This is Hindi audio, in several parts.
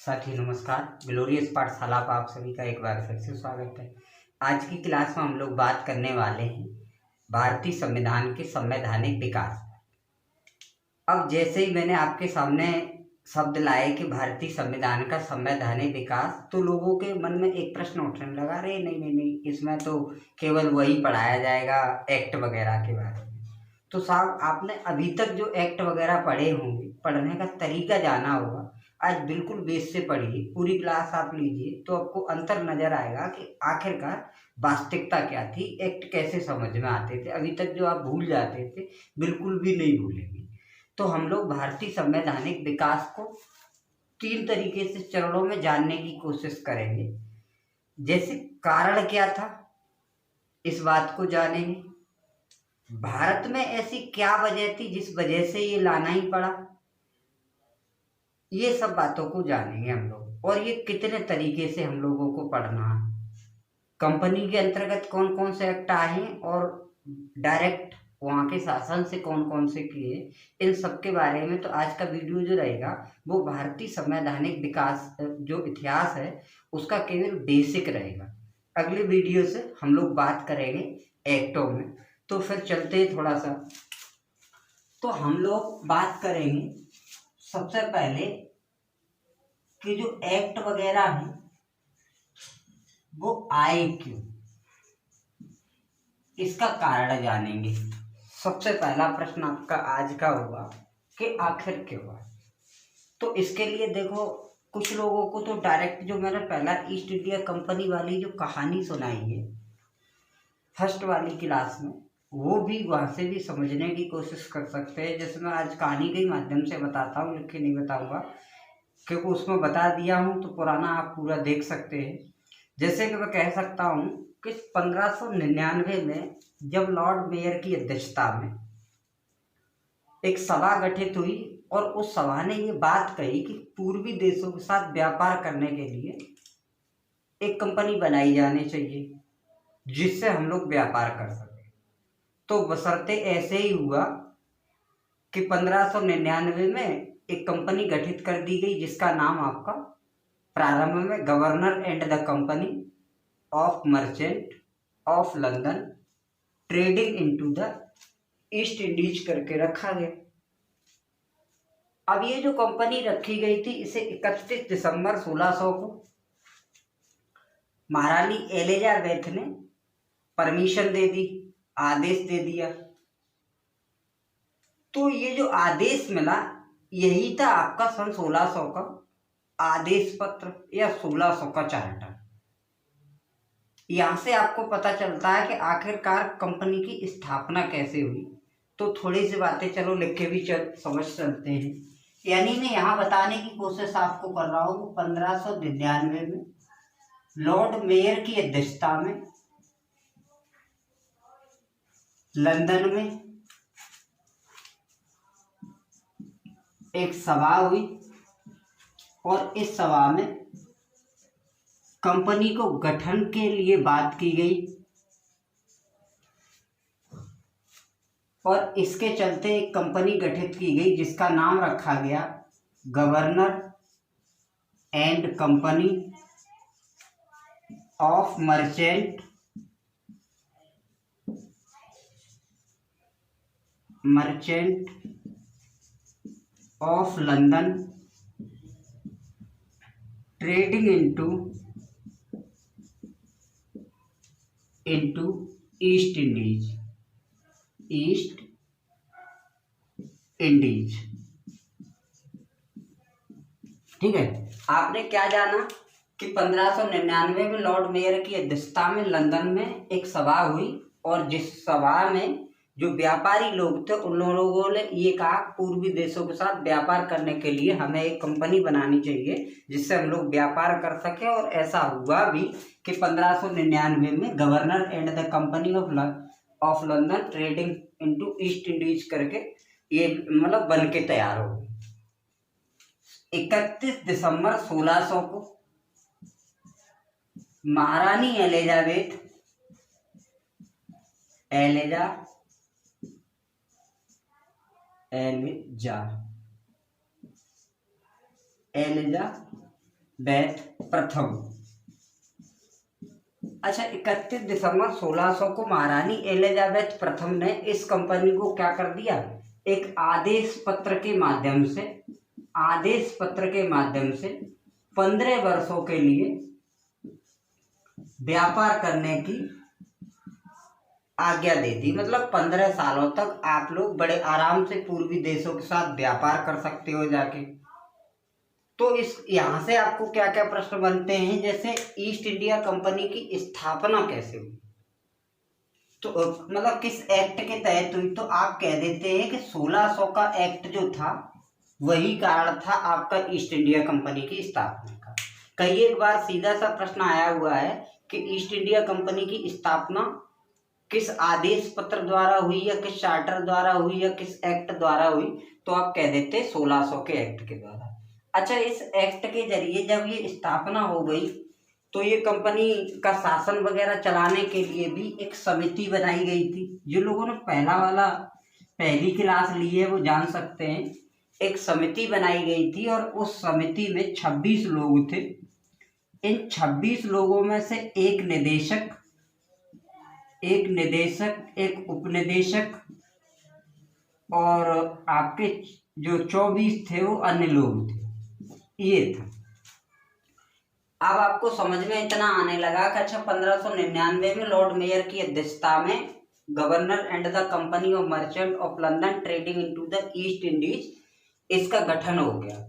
साथी नमस्कार। ग्लोरियस पाठशाला पर आप सभी का एक बार फिर से स्वागत है। आज की क्लास में हम लोग बात करने वाले हैं भारतीय संविधान के संवैधानिक विकास। अब जैसे ही मैंने आपके सामने शब्द लाए कि भारतीय संविधान का संवैधानिक विकास, तो लोगों के मन में एक प्रश्न उठने लगा, अरे नहीं नहीं नहीं, इसमें तो केवल वही पढ़ाया जाएगा एक्ट वगैरह के बारे में। तो साहब, आपने अभी तक जो एक्ट वगैरह पढ़े होंगे, पढ़ने का तरीका जाना होगा। आज बिल्कुल बेस से पढ़िए, पूरी क्लास आप लीजिए तो आपको अंतर नजर आएगा कि आखिरकार वास्तविकता क्या थी, एक्ट कैसे समझ में आते थे। अभी तक जो आप भूल जाते थे, बिल्कुल भी नहीं भूलेंगे। तो हम लोग भारतीय संवैधानिक विकास को 3 तरीके से चरणों में जानने की कोशिश करेंगे। जैसे कारण क्या था, इस बात को जानेंगे। भारत में ऐसी क्या वजह थी जिस वजह से ये लाना ही पड़ा, ये सब बातों को जानेंगे हम लोग। और ये कितने तरीके से हम लोगों को पढ़ना है, कंपनी के अंतर्गत कौन कौन से एक्ट आए और डायरेक्ट वहाँ के शासन से कौन कौन से किए, इन सब के बारे में। तो आज का वीडियो जो रहेगा वो भारतीय संवैधानिक विकास जो इतिहास है उसका केवल बेसिक रहेगा। अगले वीडियो से हम लोग बात करेंगे एक्टों में। तो फिर चलते हैं थोड़ा सा। तो हम लोग बात करेंगे सबसे पहले कि जो एक्ट वगैरह है वो आए क्यों, इसका कारण जानेंगे। सबसे पहला प्रश्न आपका आज का होगा कि आखिर क्यों हुआ। तो इसके लिए देखो, कुछ लोगों को तो डायरेक्ट जो मैंने पहला ईस्ट इंडिया कंपनी वाली जो कहानी सुनाई है फर्स्ट वाली क्लास में, वो भी वहां से भी समझने की कोशिश कर सकते हैं। जैसे मैं आज कहानी के माध्यम से बताता हूँ, लिख के नहीं बताऊंगा, क्योंकि उसमें बता दिया हूँ तो पुराना आप पूरा देख सकते हैं। जैसे कि मैं कह सकता हूँ कि 1599 में जब लॉर्ड मेयर की अध्यक्षता में एक सभा गठित हुई और उस सभा ने ये बात कही कि पूर्वी देशों के साथ व्यापार करने के लिए एक कंपनी बनाई जानी चाहिए जिससे हम लोग व्यापार कर सकें। तो बशर्ते ऐसे ही हुआ कि 1599 में एक कंपनी गठित कर दी गई जिसका नाम आपका प्रारंभ में governor and the company of merchant of London trading into the east Indies करके रखा गया। अब ये जो कंपनी रखी गई थी, इसे 31 दिसंबर 1600 को महारानी एलिजाबेथ ने परमिशन दे दी, आदेश दे दिया। तो ये जो आदेश मिला यही था आपका सन 1600 का आदेश पत्र या 1600 का चार्टर। यहां से आपको पता चलता है कि आखिरकार कंपनी की स्थापना कैसे हुई। तो थोड़ी सी बातें चलो लिख के भी समझ चलते हैं। यानी मैं यहाँ बताने की कोशिश आपको कर रहा हूँ 1599 में लॉर्ड मेयर की अध्यक्षता में लंदन में एक सभा हुई और इस सभा में कंपनी को गठन के लिए बात की गई और इसके चलते एक कंपनी गठित की गई जिसका नाम रखा गया governor and company of merchant of London trading into East Indies. ठीक है, आपने क्या जाना कि 1599 में लॉर्ड मेयर की अध्यक्षता में लंदन में एक सभा हुई और जिस सभा में जो व्यापारी लोग थे उन लोगों ने ये कहा पूर्वी देशों के साथ व्यापार करने के लिए हमें एक कंपनी बनानी चाहिए जिससे हम लोग व्यापार कर सके। और ऐसा हुआ भी कि 1599 में governor and the company of London trading into East Indies करके ये मतलब बन के तैयार हो गई। 31 दिसंबर 1600 को महारानी एलिजा प्रथम। अच्छा, 31 दिसंबर 1600 को महारानी एलिजाबेथ प्रथम ने इस कंपनी को क्या कर दिया, एक आदेश पत्र के माध्यम से 15 वर्षों के लिए व्यापार करने की आज्ञा दे दी। मतलब 15 सालों तक आप लोग बड़े आराम से पूर्वी देशों के साथ व्यापार कर सकते हो जाके। तो इस यहाँ से आपको क्या क्या प्रश्न बनते हैं, जैसे ईस्ट इंडिया कंपनी की स्थापना कैसे हुई, तो मतलब किस एक्ट के तहत हुई, तो आप कह देते हैं कि 1600 का एक्ट जो था वही कारण था आपका ईस्ट इंडिया कंपनी की स्थापना का। कई एक बार सीधा सा प्रश्न आया हुआ है कि ईस्ट इंडिया कंपनी की स्थापना किस आदेश पत्र द्वारा हुई या किस चार्टर द्वारा हुई या किस एक्ट द्वारा हुई, तो आप कह देते 1600 के एक्ट के द्वारा। अच्छा, इस एक्ट के जरिए जब ये स्थापना हो गई तो ये कंपनी का शासन वगैरह चलाने के लिए भी एक समिति बनाई गई थी। जो लोगों ने पहली क्लास ली है वो जान सकते हैं, एक समिति बनाई गई थी और उस समिति में 26 लोग थे। इन 26 लोगों में से एक निदेशक, एक उपनिदेशक और आपके जो 24 थे वो अन्य लोग थे, ये था। अब आपको समझ में इतना आने लगा कि अच्छा 1599 में लॉर्ड मेयर की अध्यक्षता में governor and the company of merchant of London trading into the east Indies, इसका गठन हो गया।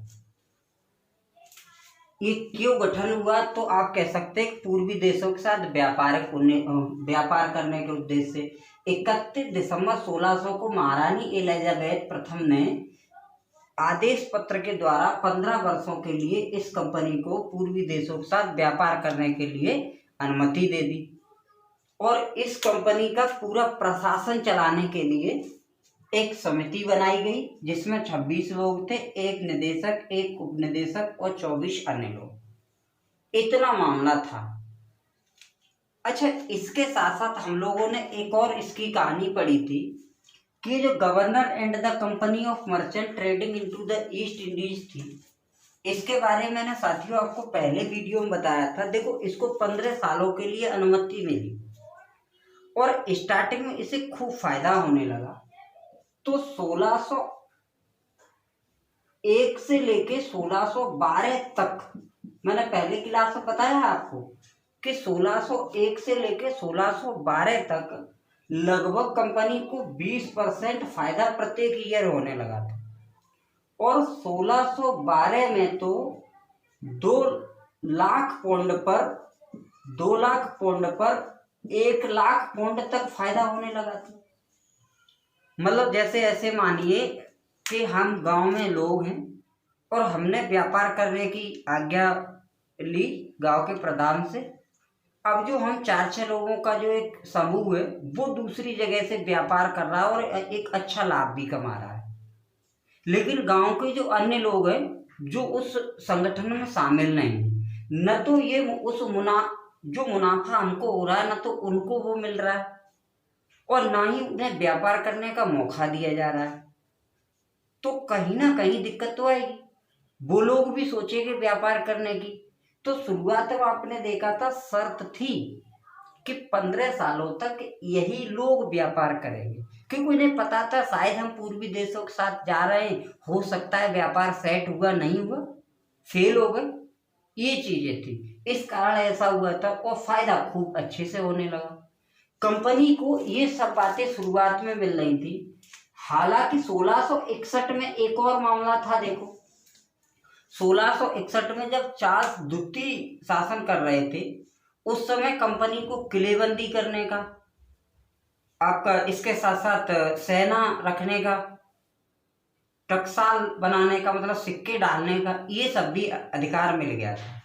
ये क्यों गठन हुआ, तो आप कह सकते हैं पूर्वी देशों के साथ व्यापार करने के उद्देश्य से 31 दिसंबर 1600 को महारानी एलिजाबेथ प्रथम ने आदेश पत्र के द्वारा 15 वर्षों के लिए इस कंपनी को पूर्वी देशों के साथ व्यापार करने के लिए अनुमति दे दी और इस कंपनी का पूरा प्रशासन चलाने के लिए एक समिति बनाई गई जिसमें 26 लोग थे, एक निदेशक, एक उपनिदेशक और 24 अन्य लोग। इतना मामला था। अच्छा, इसके साथ साथ हम लोगों ने एक और इसकी कहानी पढ़ी थी कि जो governor and the company of merchant trading into the east Indies थी, इसके बारे में मैंने साथियों आपको पहले वीडियो में बताया था। देखो, इसको 15 सालों के लिए अनुमति मिली और स्टार्टिंग में इसे खूब फायदा होने लगा। तो 1601 से लेके 1612 तक, मैंने पहले क्लास में बताया आपको कि 1601 से लेके 1612 तक लगभग कंपनी को 20% फायदा प्रत्येक ईयर होने लगा था और 1612 में तो 2 लाख पौंड पर 1 लाख पौंड तक फायदा होने लगा था। मतलब जैसे ऐसे मानिए कि हम गांव में लोग हैं और हमने व्यापार करने की आज्ञा ली गांव के प्रधान से। अब जो हम 4-6 लोगों का जो एक समूह है वो दूसरी जगह से व्यापार कर रहा है और एक अच्छा लाभ भी कमा रहा है, लेकिन गांव के जो अन्य लोग हैं जो उस संगठन में शामिल नहीं, न तो ये जो मुनाफा हमको हो रहा है न तो उनको वो मिल रहा है और ना ही उन्हें व्यापार करने का मौका दिया जा रहा है। तो कहीं ना कहीं दिक्कत तो आएगी। वो लोग भी सोचेंगे व्यापार करने की। तो शुरुआत में आपने देखा था शर्त थी कि 15 सालों तक यही लोग व्यापार करेंगे, क्योंकि उन्हें पता था शायद हम पूर्वी देशों के साथ जा रहे हैं, हो सकता है व्यापार सेट हुआ, नहीं हुआ, फेल हो गए, ये चीजें थी। इस कारण ऐसा हुआ था और फायदा खूब अच्छे से होने लगा। कंपनी को ये सब बातें शुरुआत में मिल रही थी। हालांकि 1661 में एक और मामला था। देखो, 1661 में जब चार्ल्स द्वितीय शासन कर रहे थे उस समय कंपनी को किलेबंदी करने का, आपका इसके साथ साथ सेना रखने का, टकसाल बनाने का, मतलब सिक्के डालने का, ये सब भी अधिकार मिल गया था।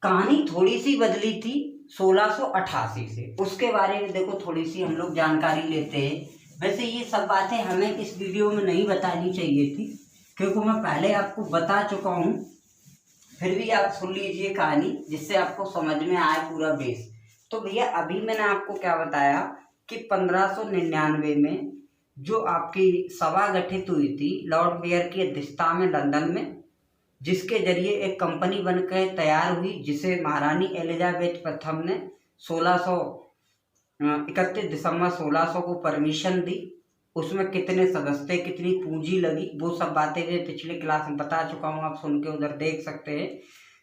कहानी थोड़ी सी बदली थी 1688 से, उसके बारे में देखो थोड़ी सी हम लोग जानकारी लेते हैं। वैसे ये सब बातें हमें इस वीडियो में नहीं बतानी चाहिए थी क्योंकि मैं पहले आपको बता चुका हूँ, फिर भी आप सुन लीजिए कहानी जिससे आपको समझ में आए पूरा बेस। तो भैया अभी मैंने आपको क्या बताया कि 1599 में जो आपकी सभा गठित हुई थी लॉर्ड मेयर की अध्यक्षता में लंदन में, जिसके जरिए एक कंपनी बनकर तैयार हुई, जिसे महारानी एलिजाबेथ प्रथम ने 31 दिसंबर 1600 को परमिशन दी। उसमें कितने सदस्य थे, कितनी पूंजी लगी, वो सब बातें मैं पिछले क्लास में बता चुका हूँ, आप सुन के उधर देख सकते हैं।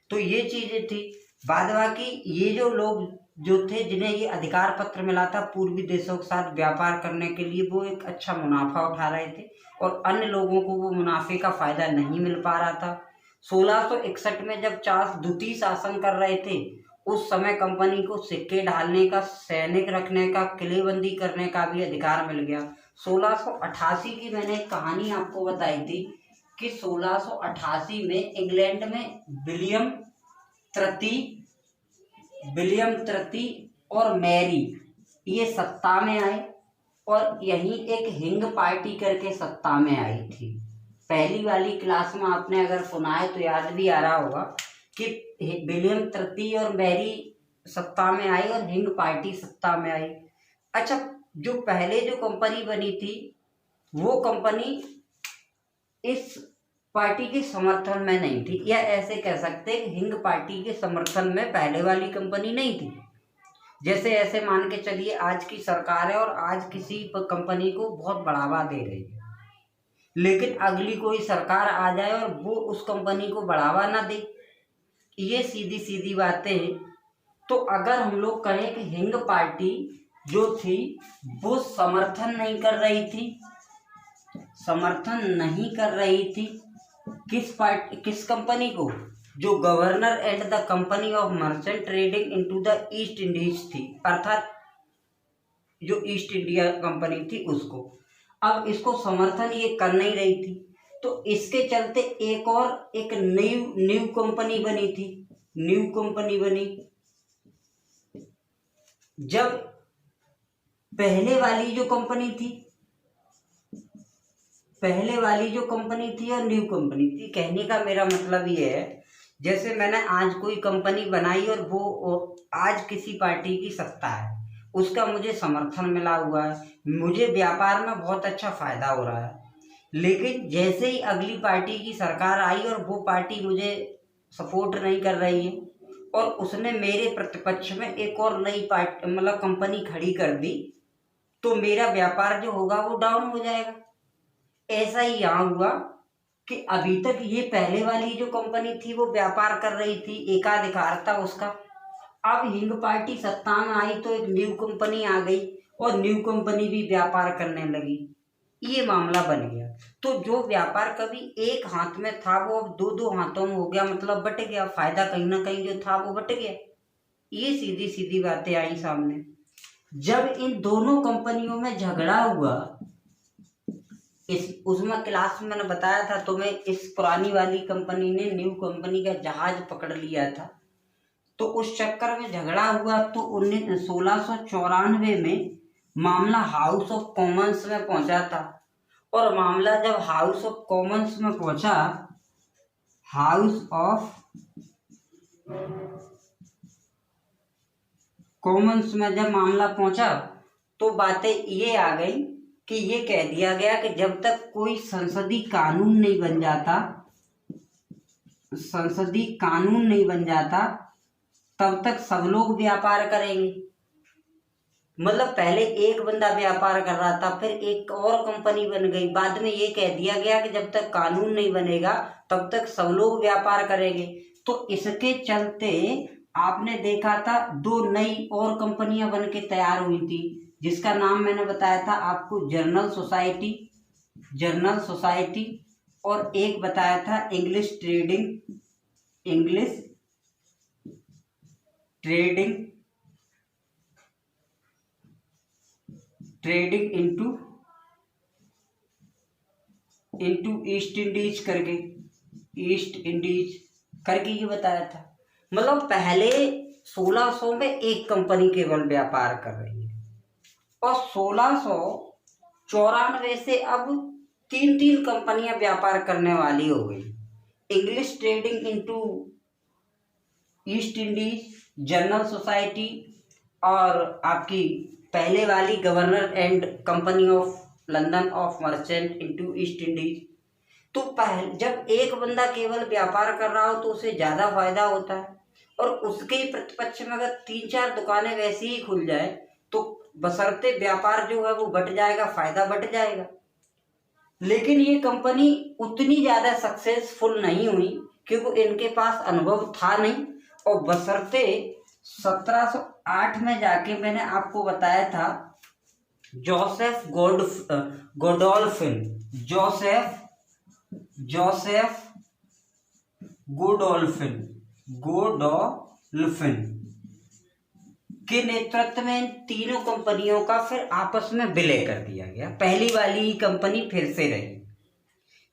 तो ये चीजें थी। बाद बाकी ये जो लोग जो थे जिन्हें ये अधिकार पत्र मिला था पूर्वी देशों के साथ व्यापार करने के लिए, वो एक अच्छा मुनाफा उठा रहे थे और अन्य लोगों को वो मुनाफे का फायदा नहीं मिल पा रहा था। 1661 में जब चार्ल्स द्वितीय शासन कर रहे थे, उस समय कंपनी को सिक्के ढालने का, सैनिक रखने का, किलेबंदी करने का भी अधिकार मिल गया। 1688 की मैंने एक कहानी आपको बताई थी कि 1688 में इंग्लैंड में विलियम तृतीय और मैरी ये सत्ता में आए और यहीं एक हिंग पार्टी करके सत्ता में आई थी। पहली वाली क्लास में आपने अगर सुना है तो याद भी आ रहा होगा कि विलियम तृतीय और मैरी सत्ता में आई और हिंग पार्टी सत्ता में आई। अच्छा, जो पहले जो कंपनी बनी थी वो कंपनी इस पार्टी के समर्थन में नहीं थी, या ऐसे कह सकते हैं हिंग पार्टी के समर्थन में पहले वाली कंपनी नहीं थी। जैसे ऐसे मान के चलिए आज की सरकार है और आज किसी कंपनी को बहुत बढ़ावा दे रही है, लेकिन अगली कोई सरकार आ जाए और वो उस कंपनी को बढ़ावा ना दे, ये सीधी सीधी बातें हैं। तो अगर हम लोग कहें कि हिंग पार्टी जो थी वो समर्थन नहीं कर रही थी किस कंपनी को, जो governor and the company of merchant trading into the east Indies थी, अर्थात जो ईस्ट इंडिया कंपनी थी उसको। अब इसको समर्थन ये कर नहीं रही थी, तो इसके चलते एक न्यू कंपनी बनी थी। न्यू कंपनी बनी जब पहले वाली जो कंपनी थी और न्यू कंपनी थी, कहने का मेरा मतलब ये है जैसे मैंने आज कोई कंपनी बनाई और वो आज किसी पार्टी की सत्ता है, उसका मुझे समर्थन मिला हुआ है, मुझे व्यापार में बहुत अच्छा फायदा हो रहा है, लेकिन जैसे ही अगली पार्टी की सरकार आई और वो पार्टी मुझे सपोर्ट नहीं कर रही है और उसने मेरे प्रतिपक्ष में एक और नई पार्टी मतलब कंपनी खड़ी कर दी, तो मेरा व्यापार जो होगा वो डाउन हो जाएगा। ऐसा ही यहाँ हुआ कि अभी तक ये पहले वाली जो कंपनी थी वो व्यापार कर रही थी, एकाधिकार था उसका। अब हिंग पार्टी सत्ता में आई तो एक न्यू कंपनी आ गई और न्यू कंपनी भी व्यापार करने लगी, ये मामला बन गया। तो जो व्यापार कभी एक हाथ में था वो अब दो हाथों में हो गया, मतलब बट गया, फायदा कहीं ना कहीं जो था वो बट गया। ये सीधी सीधी बातें आई सामने। जब इन दोनों कंपनियों में झगड़ा हुआ, उसमें क्लास में मैंने बताया था तुम्हें, इस पुरानी वाली कंपनी ने न्यू कंपनी का जहाज पकड़ लिया था, तो उस चक्कर में झगड़ा हुआ। तो 1694 में मामला हाउस ऑफ कॉमन्स में पहुंचा था, और मामला जब हाउस ऑफ कॉमन्स में पहुंचा, हाउस ऑफ कॉमन्स में जब मामला पहुंचा तो बातें ये आ गई कि ये कह दिया गया कि जब तक कोई संसदीय कानून नहीं बन जाता तब तक सब लोग व्यापार करेंगे। मतलब पहले एक बंदा व्यापार कर रहा था, फिर एक और कंपनी बन गई, बाद में ये कह दिया गया कि जब तक कानून नहीं बनेगा तब तक सब लोग व्यापार करेंगे। तो इसके चलते आपने देखा था दो नई और कंपनियां बन के तैयार हुई थी, जिसका नाम मैंने बताया था आपको जर्नल सोसाइटी, और एक बताया था English trading into East Indies करके ये बताया था। मतलब पहले 1600 में एक कंपनी केवल व्यापार कर रही है, और 1694 से अब तीन कंपनियां व्यापार करने वाली हो गई। English trading into East Indies, journal society, और आपकी पहले वाली governor and company of London of merchant into East Indies. तो पहले जब एक बंदा केवल व्यापार कर रहा हो तो उसे ज्यादा फायदा होता है, और उसके ही प्रतिपक्ष में अगर 3-4 दुकानें वैसी ही खुल जाए तो बशर्ते व्यापार जो है वो बढ़ जाएगा, फायदा बढ़ जाएगा। लेकिन ये कंपनी उतनी ज्यादा सक्सेसफुल नहीं हुई क्योंकि इनके पास अनुभव था नहीं, और बशर्ते 1708 में जाके मैंने आपको बताया था जोसेफ गोडोल्फिन जोसेफ गोडोल्फिन के नेतृत्व में इन तीनों कंपनियों का फिर आपस में विलय कर दिया गया। पहली वाली ही कंपनी फिर से रही।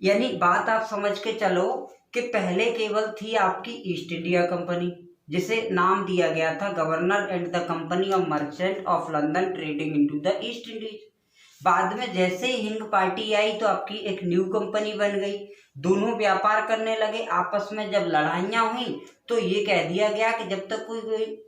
यानी बात आप समझ के चलो कि पहले केवल थी आपकी ईस्ट इंडिया कंपनी, जिसे नाम दिया गया था governor and the company of merchant of London trading into the east Indies. बाद में जैसे ही हिंद पार्टी आई तो आपकी एक न्यू कंपनी बन गई, दोनों व्यापार करने लगे। आपस में जब लड़ाइयाँ हुई तो ये कह दिया गया कि जब तक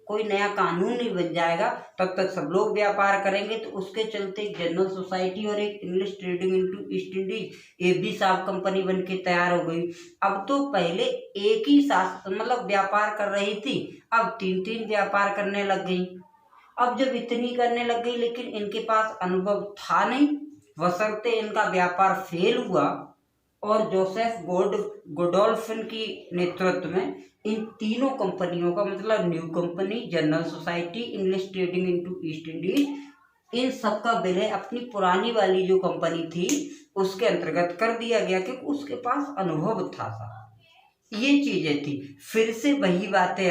कोई नया कानून नहीं बन जाएगा तब तक सब लोग व्यापार करेंगे। तो उसके चलते एक जनरल सोसाइटी और एक English trading into East Indies ये भी साफ कंपनी बन के तैयार हो गई। अब तो पहले एक ही साथ मतलब व्यापार कर रही थी, अब 3-3 व्यापार करने लग गई। अब जब इतनी करने लग गई लेकिन इनके पास अनुभव था नहीं, बशर्ते इनका व्यापार फेल हुआ, और जोसेफ गोडोल्फिन की नेतृत्व में इन तीनों कंपनियों का मतलब new company, general society, English trading into East Indies, इन सब का विलय अपनी पुरानी वाली जो कंपनी थी उसके अंतर्गत कर दिया गया क्योंकि उसके पास अनुभव था सा। ये चीजें थी, फिर से वही बातें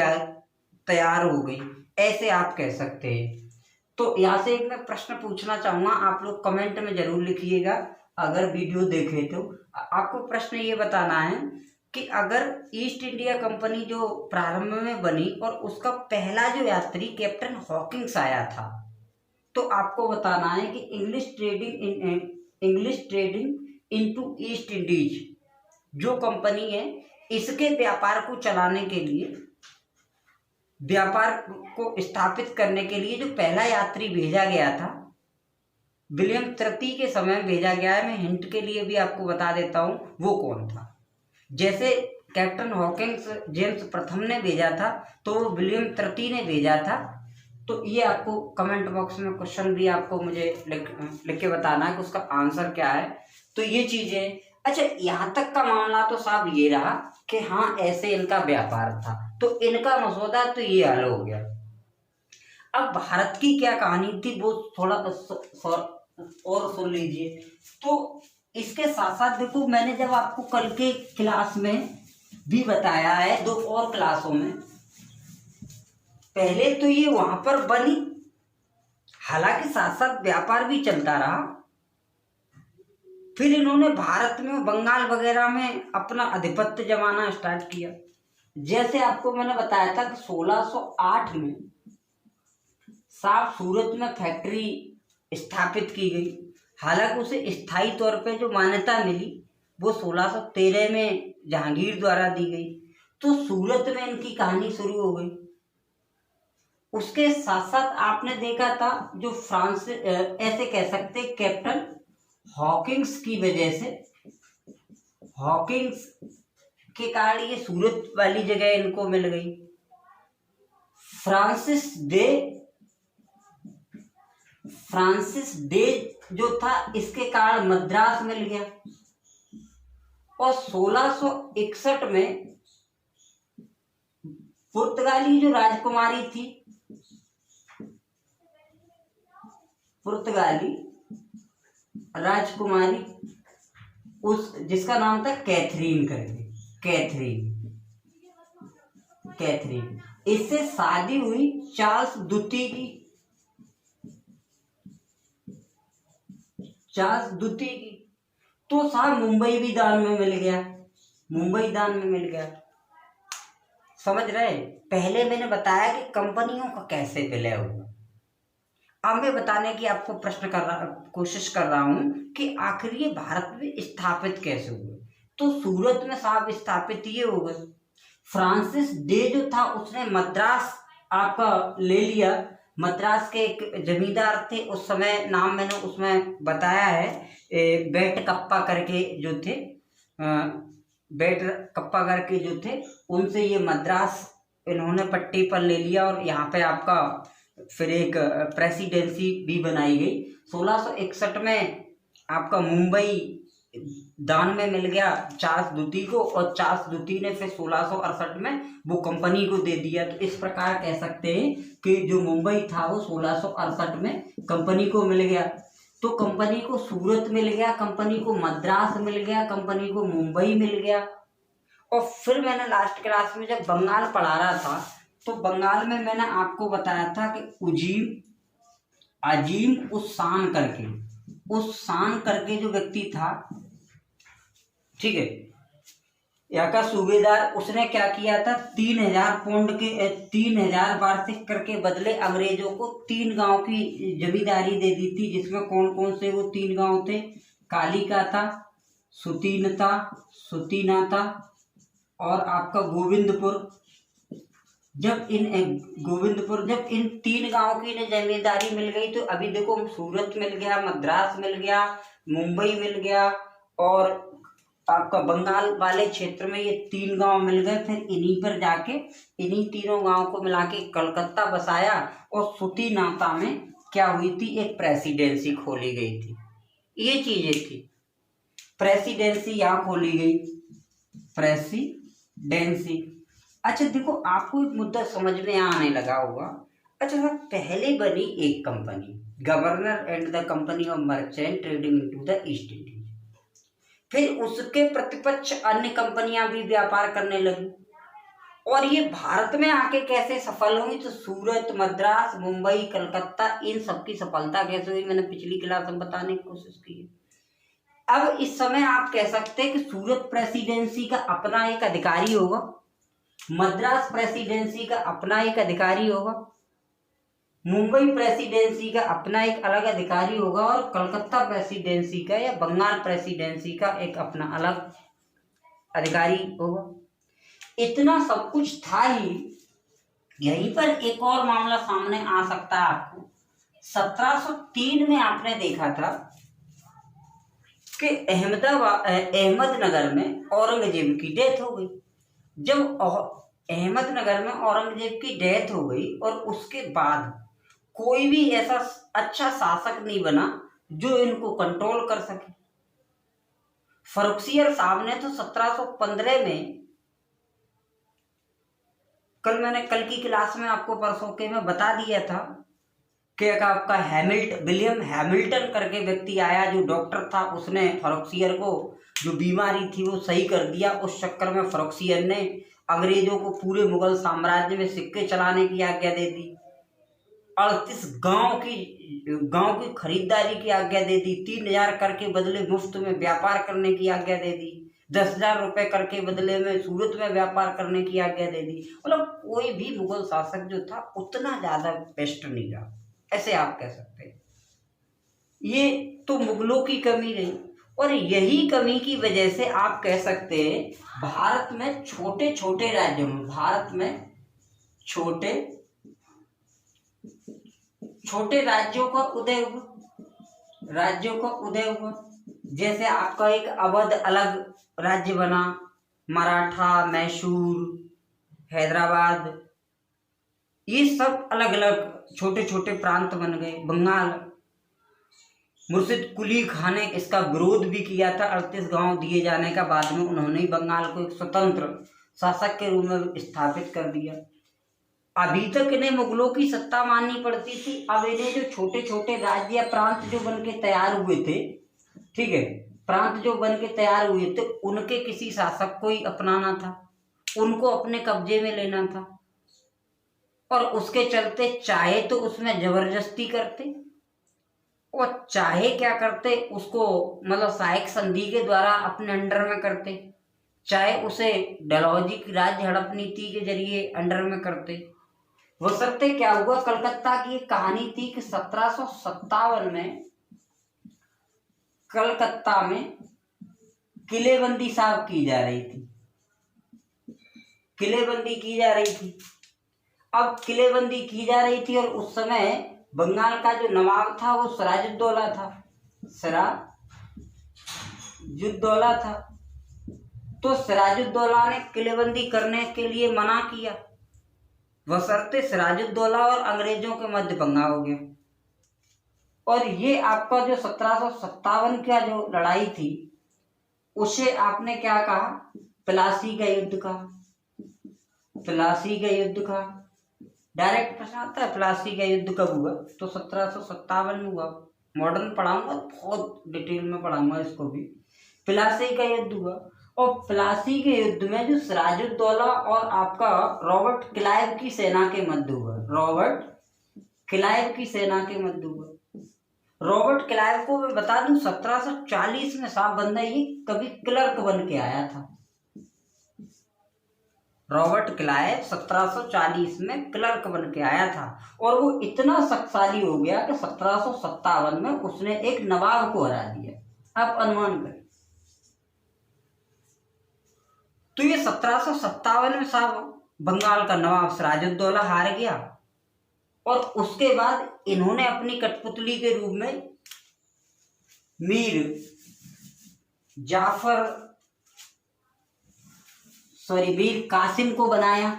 तैयार हो गई, ऐसे आप कह सकते हैं। तो यहाँ से एक मैं प्रश्न पूछना चाहूंगा, आप लोग कमेंट में जरूर लिखिएगा अगर वीडियो देखे तो। आपको प्रश्न ये बताना है कि अगर ईस्ट इंडिया कंपनी जो प्रारंभ में बनी और उसका पहला जो यात्री कैप्टन हॉकिंग्स आया था, तो आपको बताना है कि English trading into East Indies जो कंपनी है इसके व्यापार को चलाने के लिए, व्यापार को स्थापित करने के लिए जो पहला यात्री भेजा गया था विलियम तृतीय के समय भेजा गया है। मैं हिंट के लिए भी आपको बता देता हूँ वो कौन था। जैसे कैप्टन हॉकिंग्स जेम्स प्रथम ने भेजा था तो वो विलियम तृतीय ने भेजा था। तो ये आपको कमेंट बॉक्स में क्वेश्चन भी आपको मुझे लिख के बताना है कि उसका आंसर क्या है। तो ये चीजें, अच्छा यहाँ तक का मामला तो साहब ये रहा कि हाँ ऐसे इनका व्यापार था, तो इनका मसौदा तो ये हल हो गया। अब भारत की क्या कहानी थी वो थोड़ा और सुन लीजिए। तो इसके साथ साथ देखो, मैंने जब आपको कल के क्लास में भी बताया है, 2 और क्लासों में, पहले तो ये वहां पर बनी, हालांकि साथ साथ व्यापार भी चलता रहा। फिर इन्होंने भारत में बंगाल वगैरह में अपना आधिपत्य जमाना स्टार्ट किया। जैसे आपको मैंने बताया था कि 1608 में साफ सूरत में फैक्ट्री स्थापित की गई। हालांकि उसे स्थायी तौर पे जो मान्यता मिली वो 1613 में जहांगीर द्वारा दी गई। तो सूरत में इनकी कहानी शुरू हो गई। उसके साथ साथ आपने देखा था जो फ्रांस, ऐसे कह सकते कैप्टन हॉकिंग्स की वजह से, हॉकिंग्स के कारण ये सूरत वाली जगह इनको मिल गई। फ्रांसिस डे जो था इसके कारण मद्रास मिल गया। और 1661 में पुर्तगाली जो राजकुमारी थी, पुर्तगाली राजकुमारी, उस जिसका नाम था कैथरीन करके, कैथरीन, इससे शादी हुई चार्ल्स द्वितीय की। तो साहब मुंबई भी दान में मिल गया, समझ रहे। पहले मैंने बताया कि कंपनियों का कैसे विलय हुआ। अब मैं बताने की आपको कोशिश कर रहा हूं कि आखिर ये भारत में स्थापित कैसे हुए। तो सूरत में साहब स्थापित ये हो गए। फ्रांसिस डे जो था उसने मद्रास आपका ले लिया। मद्रास के एक जमींदार थे उस समय, नाम मैंने उसमें बताया है, बैट कप्पा करके जो थे। बेट कप्पागर के जो थे उनसे ये मद्रास इन्होंने पट्टी पर ले लिया और यहाँ पे आपका फिर एक प्रेसिडेंसी भी बनाई गई। 1661 में आपका मुंबई दान में मिल गया चार्ल्स द्वितीय को, और चार्ल्स द्वितीय ने फिर 1668 में वो कंपनी को दे दिया। तो इस प्रकार कह सकते हैं कि जो मुंबई था वो 1668 में कंपनी को मिल गया। तो कंपनी को सूरत मिल गया, कंपनी को मद्रास मिल गया, कंपनी को मुंबई मिल गया। और फिर मैंने लास्ट क्लास में जब बंगाल पढ़ा रहा था तो बंगाल में मैंने आपको बताया था कि अजीम उस शान करके जो व्यक्ति था, ठीक है, यहाँ का सूबेदार, उसने क्या किया था, 3000 पौंड के 3000 वार्षिक कर के बदले अंग्रेजों को 3 गांव की जमींदारी दे दी थी, जिसमें कौन कौन से वो 3 गांव थे, कालिका था, सुतीना था और आपका गोविंदपुर। जब इन 3 गांव की जमींदारी मिल गई तो अभी देखो सूरत मिल गया, मद्रास मिल गया, मुंबई मिल गया और आपका बंगाल वाले क्षेत्र में ये 3 गांव मिल गए। फिर इन्हीं पर जाके इन्हीं तीनों गांव को मिला के कलकत्ता बसाया और सुतीनाता में क्या हुई थी, एक प्रेसिडेंसी खोली गई थी। ये चीजें थी, प्रेसिडेंसी यहाँ खोली गई, प्रेसिडेंसी। अच्छा देखो, आपको एक मुद्दा समझ में आने लगा होगा। अच्छा सर, पहले बनी एक company, governor and the company of merchant trading into the east Indies, फिर उसके प्रतिपक्ष अन्य कंपनियां भी व्यापार करने लगी। और ये भारत में आके कैसे सफल हुई, तो सूरत, मद्रास, मुंबई, कलकत्ता, इन सबकी सफलता कैसे हुई मैंने पिछली क्लास में बताने की कोशिश की है। अब इस समय आप कह सकते हैं कि सूरत प्रेसिडेंसी का अपना एक अधिकारी होगा, मद्रास प्रेसिडेंसी का अपना एक अधिकारी होगा, मुंबई प्रेसिडेंसी का अपना एक अलग अधिकारी होगा और कलकत्ता प्रेसिडेंसी का या बंगाल प्रेसिडेंसी का एक अपना अलग अधिकारी होगा। इतना सब कुछ था ही। यहीं पर एक और मामला सामने आ सकता है आपको। 1703 में आपने देखा था कि अहमदनगर में औरंगजेब की डेथ हो गई। जब अहमदनगर में औरंगजेब की डेथ हो गई और उसके बाद कोई भी ऐसा अच्छा शासक नहीं बना जो इनको कंट्रोल कर सके। फर्रुखसियर साहब ने तो 1715 में, कल की क्लास में आपको परसों के में बता दिया था कि आपका विलियम हैमिल्टन करके व्यक्ति आया जो डॉक्टर था, उसने फर्रुखसियर को जो बीमारी थी वो सही कर दिया। उस चक्कर में फर्रुखसियर ने अंग्रेजों को पूरे मुगल साम्राज्य में सिक्के चलाने की आज्ञा दे दी, 38 गांव की खरीदारी की आज्ञा दे दी, 3000 कर के बदले मुफ्त में व्यापार करने की आज्ञा दे दी, 10,000 रुपए कर के बदले में सूरत में व्यापार करने की आज्ञा दे दी। मतलब कोई भी मुगल शासक जो था उतना ज्यादा बेस्ट नहीं रहा, ऐसे आप कह सकते हैं। ये तो मुगलों की कमी रही और यही कमी की वजह से आप कह सकते हैं भारत में छोटे छोटे राज्यों में, छोटे राज्यों का उदय हुआ। जैसे आपका एक अवध अलग राज्य बना, मराठा, मैसूर, हैदराबाद, ये सब अलग अलग छोटे छोटे प्रांत बन गए। बंगाल, मुर्शिद कुली खान ने इसका विरोध भी किया था, 38 गांव दिए जाने का। बाद में उन्होंने बंगाल को एक स्वतंत्र शासक के रूप में स्थापित कर दिया। अभी तक इन्हें मुगलों की सत्ता माननी पड़ती थी। अब इन्हें जो छोटे छोटे राज्य या प्रांत जो बन के तैयार हुए थे, ठीक है, प्रांत जो बन के तैयार हुए थे, उनके किसी शासक को ही अपनाना था, उनको अपने कब्जे में लेना था। और उसके चलते चाहे तो उसमें जबरदस्ती करते और चाहे क्या करते, उसको मतलब सहायक संधि के द्वारा अपने अंडर में करते, चाहे उसे डलहौजी की राज्य हड़प नीति के जरिए अंडर में करते। वसरते क्या हुआ, कलकत्ता की एक कहानी थी कि 1757 में कलकत्ता में किलेबंदी साहब की जा रही थी, किलेबंदी की जा रही थी। अब किलेबंदी की जा रही थी और उस समय बंगाल का जो नवाब था वो सिराजुद्दौला था। तो सिराजुद्दौला ने किलेबंदी करने के लिए मना किया, बशर्ते सिराजुद्दौला और अंग्रेजों के मध्य पंगा हो गया। और ये आपका जो 1757 का जो लड़ाई थी उसे आपने क्या कहा, प्लासी का युद्ध कहा। प्लासी का युद्ध कहा, डायरेक्ट प्रश्न आता है प्लासी का युद्ध कब हुआ, तो 1757 में हुआ। मॉडर्न पढ़ाऊंगा, बहुत डिटेल में पढ़ाऊंगा इसको भी। प्लासी का युद्ध हुआ, और प्लासी के युद्ध में जो सिराजुद्दौला और आपका रॉबर्ट क्लाइव की सेना के मध्य हुआ, रॉबर्ट क्लाइव की सेना के मध्य हुआ। रॉबर्ट क्लाइव को मैं बता दूं 1740 में साहब बंदा ये कभी क्लर्क बन के आया था। रॉबर्ट क्लाइव 1740 में क्लर्क बन के आया था, और वो इतना शक्तिशाली हो गया कि 1757 में उसने एक नवाब को हरा दिया। आप अनुमान करें। तो ये 1757 में साहब बंगाल का नवाब सिराजुद्दौला हार गया, और उसके बाद इन्होंने अपनी कठपुतली के रूप में मीर कासिम को बनाया।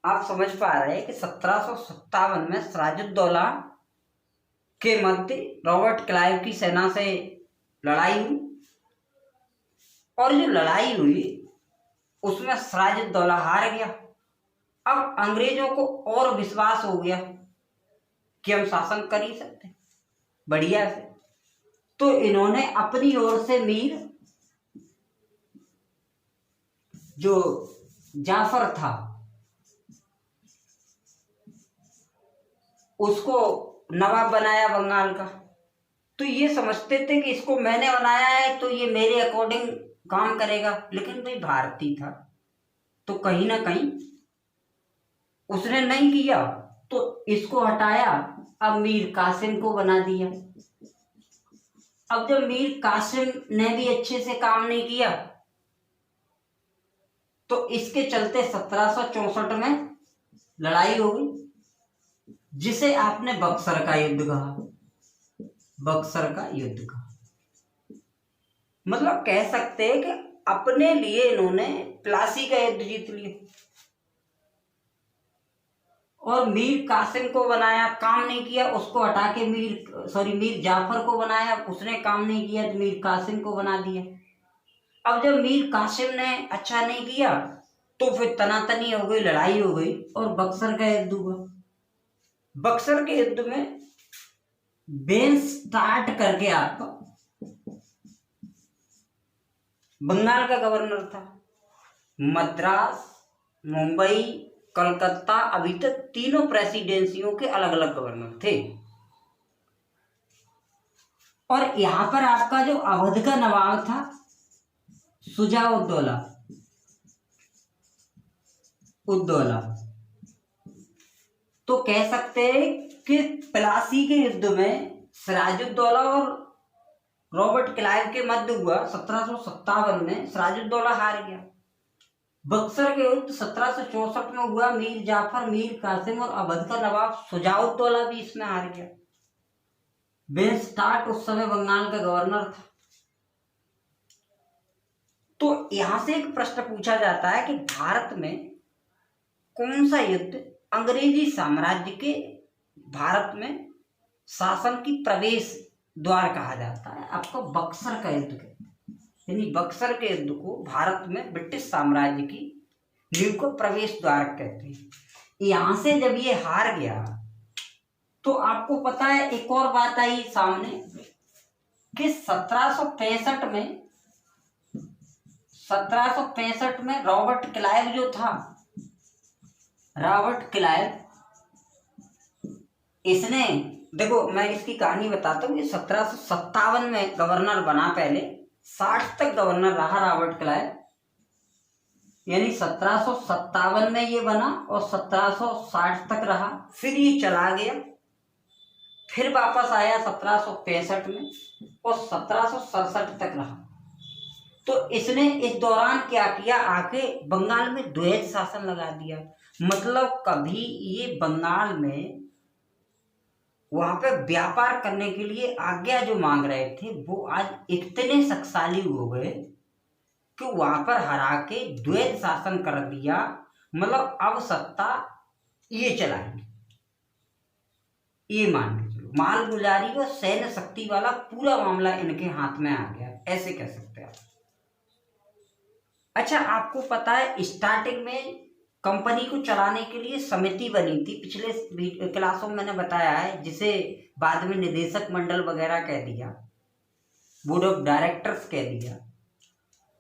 आप समझ पा रहे हैं कि 1757 में सिराजुद्दौला के मध्य रॉबर्ट क्लाइव की सेना से लड़ाई हुई, और जो लड़ाई हुई उसमें सिराजुद्दौला हार गया। अब अंग्रेजों को और विश्वास हो गया कि हम शासन कर ही सकते हैं बढ़िया से, तो इन्होंने अपनी ओर से मीर जो जाफर था उसको नवाब बनाया बंगाल का। तो ये समझते थे कि इसको मैंने बनाया है तो ये मेरे अकॉर्डिंग काम करेगा, लेकिन भाई भारतीय था तो कहीं ना कहीं उसने नहीं किया, तो इसको हटाया, अब मीर कासिम को बना दिया। अब जब मीर कासिम ने भी अच्छे से काम नहीं किया तो इसके चलते 1764 में लड़ाई हो गई, जिसे आपने बक्सर का युद्ध कहा। बक्सर का युद्ध कहा मतलब कह सकते हैं कि अपने लिए इन्होंने प्लासी का युद्ध जीत लिया, और मीर कासिम को बनाया, काम नहीं किया, उसको हटा के मीर जाफर को बनाया, उसने काम नहीं किया तो मीर कासिम को बना दिया। अब जब मीर कासिम ने अच्छा नहीं किया तो फिर तनातनी हो गई, लड़ाई हो गई, और बक्सर का युद्ध हुआ। बक्सर के युद्ध में बेनस्टार्ट करके आपका बंगाल का गवर्नर था। मद्रास, मुंबई, कलकत्ता, अभी तक तीनों प्रेसिडेंसियों के अलग अलग गवर्नर थे, और यहां पर आपका जो अवध का नवाब था शुजा-उद-दौला, तो कह सकते हैं कि प्लासी के युद्ध में सिराजुद्दौला और रॉबर्ट क्लाइव के मध्य हुआ 1757 में, सिराजुद्दौला हार गया। बक्सर के युद्ध 1764 में हुआ, मीर जाफर, मीर कासिम और अवध का नवाब शुजा-उद-दौला भी इसमें हार गया। बेनस्टार्ट उस समय बंगाल का गवर्नर था। तो यहां से एक प्रश्न पूछा जाता है कि भारत में कौन सा युद्ध अंग्रेजी साम्राज्य के भारत में शासन की प्रवेश द्वार कहा जाता है। आपको बक्सर का युद्ध कहते हैं, यानी बक्सर के युद्ध को भारत में ब्रिटिश साम्राज्य की नींव को प्रवेश द्वार कहते हैं। यहां से जब ये हार गया तो आपको पता है एक और बात आई सामने कि 1765 में रॉबर्ट क्लाइव जो था, रॉबर्ट क्लाइव, इसने, देखो मैं इसकी कहानी बताता हूँ। 1757 में गवर्नर बना, पहले 60 तक गवर्नर रहा रॉबर्ट क्लाइव, यानी 1757 में ये बना और 1760 तक रहा, फिर ये चला गया, फिर वापस आया 1765 में और 1767 तक रहा। तो इसने इस दौरान क्या किया, आके बंगाल में द्वैध शासन लगा दिया। मतलब कभी ये बंगाल में वहां पे व्यापार करने के लिए आज्ञा जो मांग रहे थे वो आज इतने शक्तिशाली हो गए कि वहां पर हरा के द्वैत शासन कर दिया। मतलब अब सत्ता ये चलाएंगे, ये मान के चलो, मालगुजारी और सैन्य शक्ति वाला पूरा मामला इनके हाथ में आ गया, ऐसे कह सकते हैं आप। अच्छा, आपको पता है स्टार्टिंग में कंपनी को चलाने के लिए समिति बनी थी, पिछले क्लासों में मैंने बताया है, जिसे बाद में निदेशक मंडल वगैरह कह दिया, बोर्ड ऑफ डायरेक्टर्स कह दिया।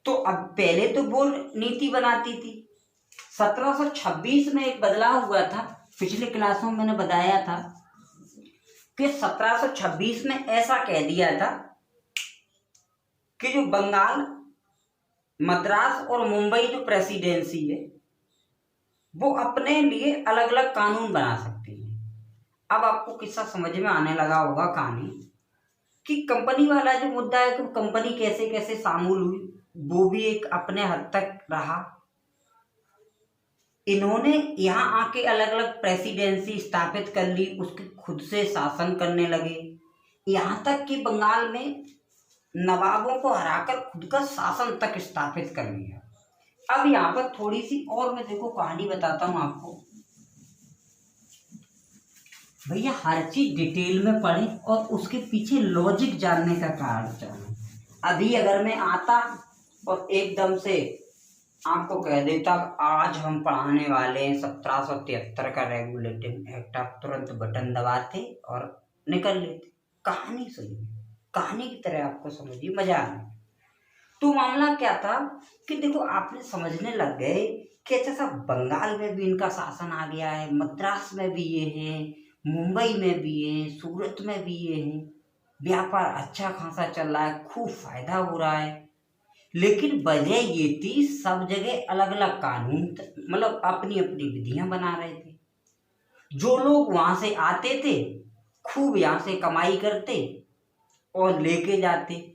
तो अब पहले तो वो नीति बनाती थी। 1726 में एक बदलाव हुआ था, पिछले क्लासों में मैंने बताया था कि 1726 में ऐसा कह दिया था कि जो बंगाल, मद्रास और मुंबई जो प्रेसिडेंसी है वो अपने लिए अलग अलग कानून बना सकती है। अब आपको किस्सा समझ में आने लगा होगा कहानी कि कंपनी वाला जो मुद्दा है कि कंपनी कैसे कैसे शामिल हुई, वो भी एक अपने हद तक रहा। इन्होंने यहाँ आके अलग अलग प्रेसिडेंसी स्थापित कर ली, उसके खुद से शासन करने लगे, यहाँ तक कि बंगाल में नवाबों को हराकर खुद का शासन तक स्थापित कर लिया। अब यहाँ पर थोड़ी सी और मैं देखो कहानी बताता हूँ आपको। भैया हर चीज डिटेल में पढ़े और उसके पीछे लॉजिक जानने का कारण जाने। अभी अगर मैं आता और एकदम से आपको कह देता आज हम पढ़ाने वाले 1773 का रेगुलेटिंग एक्ट, आप तुरंत बटन दबाते और निकल लेते। कहानी सुनिए, कहानी की तरह आपको समझिए, मजा आने। तो मामला क्या था कि देखो आपने समझने लग गए कि अच्छा सब बंगाल में भी इनका शासन आ गया है, मद्रास में भी ये है, मुंबई में भी है, सूरत में भी ये है, व्यापार अच्छा खासा चल रहा है, खूब फायदा हो रहा है। लेकिन वजह ये थी सब जगह अलग अलग कानून, मतलब अपनी अपनी विधियां बना रहे थे। जो लोग वहां से आते थे खूब यहाँ से कमाई करते और लेके जाते,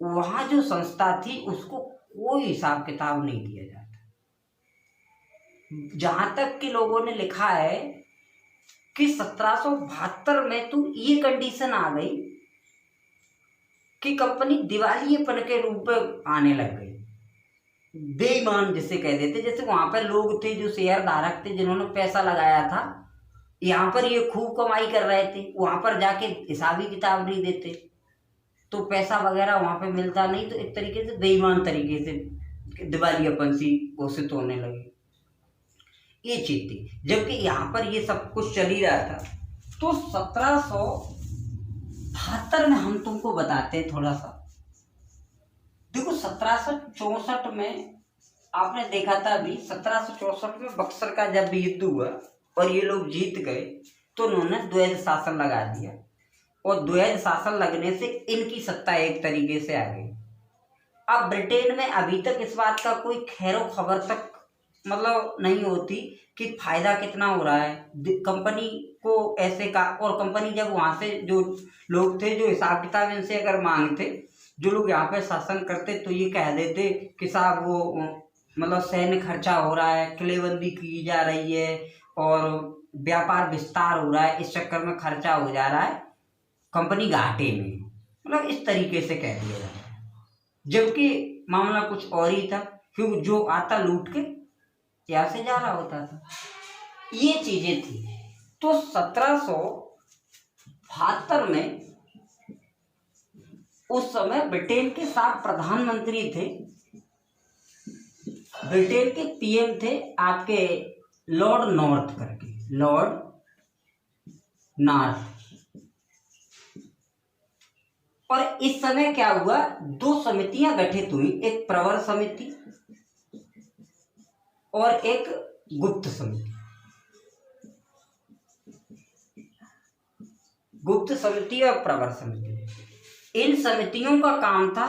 वहां जो संस्था थी उसको कोई हिसाब किताब नहीं दिया जाता। जहां तक कि लोगों ने लिखा है कि 1772 में तो ये कंडीशन आ गई कि कंपनी दिवालियेपन के रूप में आने लग गई, बेईमान जिसे कह देते। जैसे वहां पर लोग थे जो शेयर धारक थे, जिन्होंने पैसा लगाया था, यहाँ पर ये खूब कमाई कर रहे थे, वहां पर जाके हिसाबी किताब नहीं देते तो पैसा वगैरह वहां पे मिलता नहीं, तो एक तरीके से बेईमान तरीके से दिवालियापन सी घोषित होने लगी, ये चीज थी। जबकि यहाँ पर ये सब कुछ चल ही रहा था। तो 1772 में हम तुमको बताते हैं थोड़ा सा। देखो 1764 में आपने देखा था, अभी 1764 में बक्सर का जब युद्ध हुआ और ये लोग जीत गए तो उन्होंने द्वैध शासन लगा दिया, और द्वैध शासन लगने से इनकी सत्ता एक तरीके से आ गई। अब ब्रिटेन में अभी तक इस बात का कोई खैरो खबर तक मतलब नहीं होती कि फायदा कितना हो रहा है कंपनी को ऐसे का। और कंपनी जब वहां से जो लोग थे जो हिसाब किताब इनसे अगर मांगते, जो लोग यहाँ पे शासन करते, तो ये कह देते कि साहब वो मतलब सैन्य खर्चा हो रहा है, किलेबंदी की जा रही है और व्यापार विस्तार हो रहा है, इस चक्कर में खर्चा हो जा रहा है, कंपनी घाटे में, मतलब इस तरीके से कह दिया जाता है। जबकि मामला कुछ और ही था, क्योंकि जो आता लूट के यहाँ से जा रहा होता था, ये चीजें थी। तो 1772 में उस समय ब्रिटेन के 7 प्रधानमंत्री थे। ब्रिटेन के पीएम थे आपके लॉर्ड नॉर्थ करके, लॉर्ड नॉर्थ। और इस समय क्या हुआ, 2 समितियां गठित हुई, एक प्रवर समिति और एक गुप्त समिति। गुप्त समिति और प्रवर समिति, इन समितियों का काम था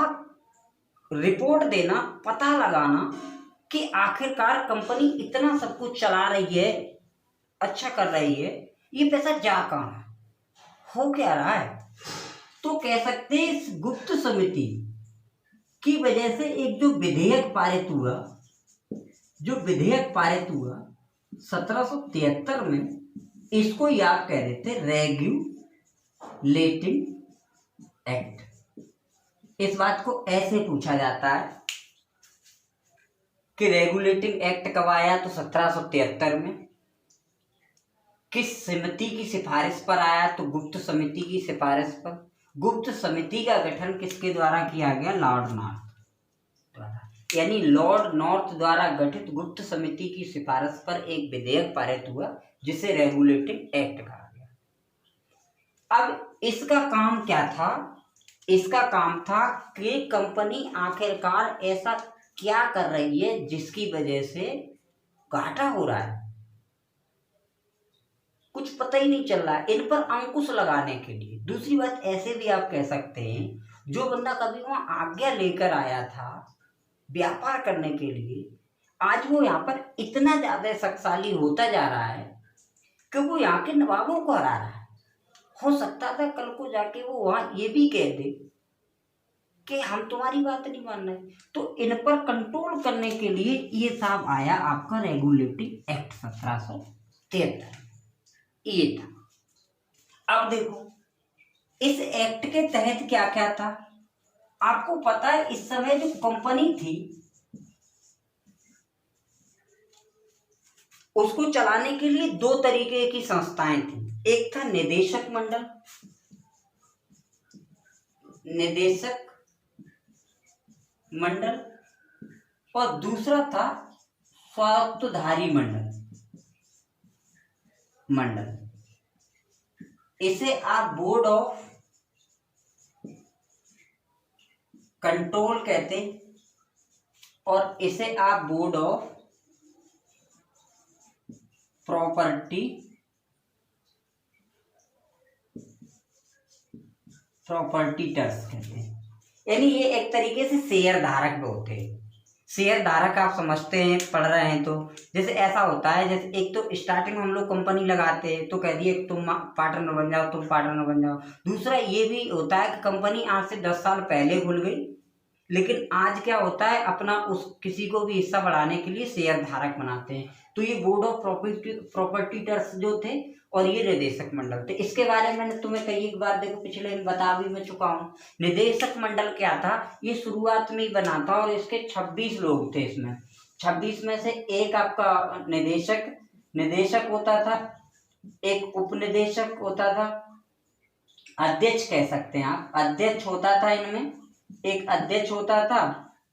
रिपोर्ट देना, पता लगाना कि आखिरकार कंपनी इतना सब कुछ चला रही है, अच्छा कर रही है, ये पैसा जा कहाँ है, हो क्या रहा है। तो कह सकते हैं इस गुप्त समिति की वजह से एक जो विधेयक पारित हुआ, 1773 में, इसको ही आप कह देते रेग्यू एक्ट। इस बात को ऐसे पूछा जाता है कि रेगुलेटिंग एक्ट कब आया, तो 1773 में। किस समिति की सिफारिश पर आया, तो गुप्त समिति की सिफारिश पर। गुप्त समिति का गठन किसके द्वारा किया गया, लॉर्ड नॉर्थ द्वारा। यानी लॉर्ड नॉर्थ द्वारा गठित गुप्त समिति की सिफारिश पर एक विधेयक पारित हुआ जिसे रेगुलेटिंग एक्ट कहा गया। अब इसका काम क्या था, इसका काम था कि कंपनी आखिरकार ऐसा क्या कर रही है जिसकी वजह से घाटा हो रहा है, कुछ पता ही नहीं चल रहा है, इन पर अंकुश लगाने के लिए। दूसरी बात ऐसे भी आप कह सकते हैं, जो बंदा कभी वहां आज्ञा लेकर आया था व्यापार करने के लिए, आज वो यहाँ पर इतना ज्यादा शक्तिशाली होता जा रहा है कि वो यहाँ के नवाबों को हरा रहा है। हो सकता था कल को जाके वो वहां ये भी कह दे कि हम तुम्हारी बात नहीं मान रहे। तो इन पर कंट्रोल करने के लिए ये साहब आया आपका रेगुलेटिंग एक्ट 1773, ये था। अब देखो इस एक्ट के तहत क्या क्या था, आपको पता है इस समय जो कंपनी थी उसको चलाने के लिए दो तरीके की संस्थाएं थी। एक था निदेशक मंडल, और दूसरा था स्वायत्तधारी मंडल। इसे आप बोर्ड ऑफ कंट्रोल कहते हैं और इसे आप बोर्ड ऑफ प्रॉपर्टीटर्स कहते हैं। यानी ये एक तरीके से शेयर धारक भी होते हैं। शेयर धारक आप समझते हैं, पढ़ रहे हैं तो जैसे ऐसा होता है, जैसे एक तो स्टार्टिंग में हम लोग कंपनी लगाते हैं तो कह दिए तुम पार्टनर बन जाओ, तुम पार्टनर बन जाओ। दूसरा ये भी होता है कि कंपनी आज से 10 साल पहले खुल गई, लेकिन आज क्या होता है अपना उस किसी को भी हिस्सा बढ़ाने के लिए शेयर धारक बनाते हैं। तो ये बोर्ड ऑफ प्रॉपर्टीटर्स जो थे और ये निदेशक मंडल थे। इसके बारे में मैंने तुम्हें कई एक बार देखो पिछले बता भी मैं चुका हूँ। निदेशक मंडल क्या था, ये शुरुआत में ही बना था और इसके 26 लोग थे। इसमें 26 में से एक आपका निदेशक होता था, एक उपनिदेशक होता था, अध्यक्ष कह सकते हैं आप, अध्यक्ष होता था इनमें, एक अध्यक्ष होता था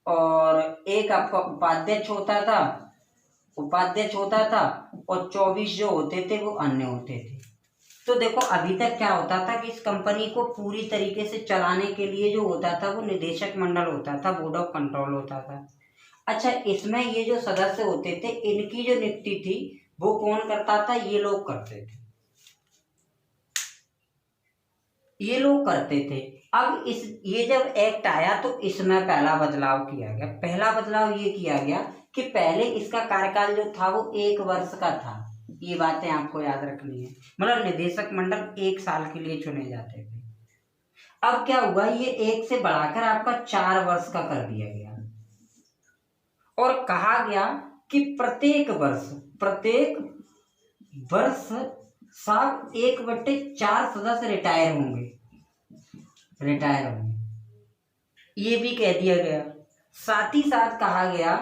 और एक आपका उपाध्यक्ष होता था और 24 जो होते थे वो अन्य होते थे। तो देखो अभी तक क्या होता था कि इस कंपनी को पूरी तरीके से चलाने के लिए जो होता था वो निदेशक मंडल होता था, बोर्ड ऑफ कंट्रोल होता था। अच्छा, इसमें ये जो सदस्य होते थे इनकी जो नियुक्ति थी वो कौन करता था, ये लोग करते थे। अब ये जब एक्ट आया तो इसमें पहला बदलाव किया गया। पहला बदलाव ये किया गया कि पहले इसका कार्यकाल जो था वो 1 वर्ष का था। ये बातें आपको याद रखनी है, मतलब निदेशक मंडल 1 साल के लिए चुने जाते थे। अब क्या हुआ, ये 1 से बढ़ाकर आपका 4 वर्ष का कर दिया गया और कहा गया कि प्रत्येक वर्ष साहब 1/4 सदस्य रिटायर होंगे, ये भी कह दिया गया। साथ ही साथ कहा गया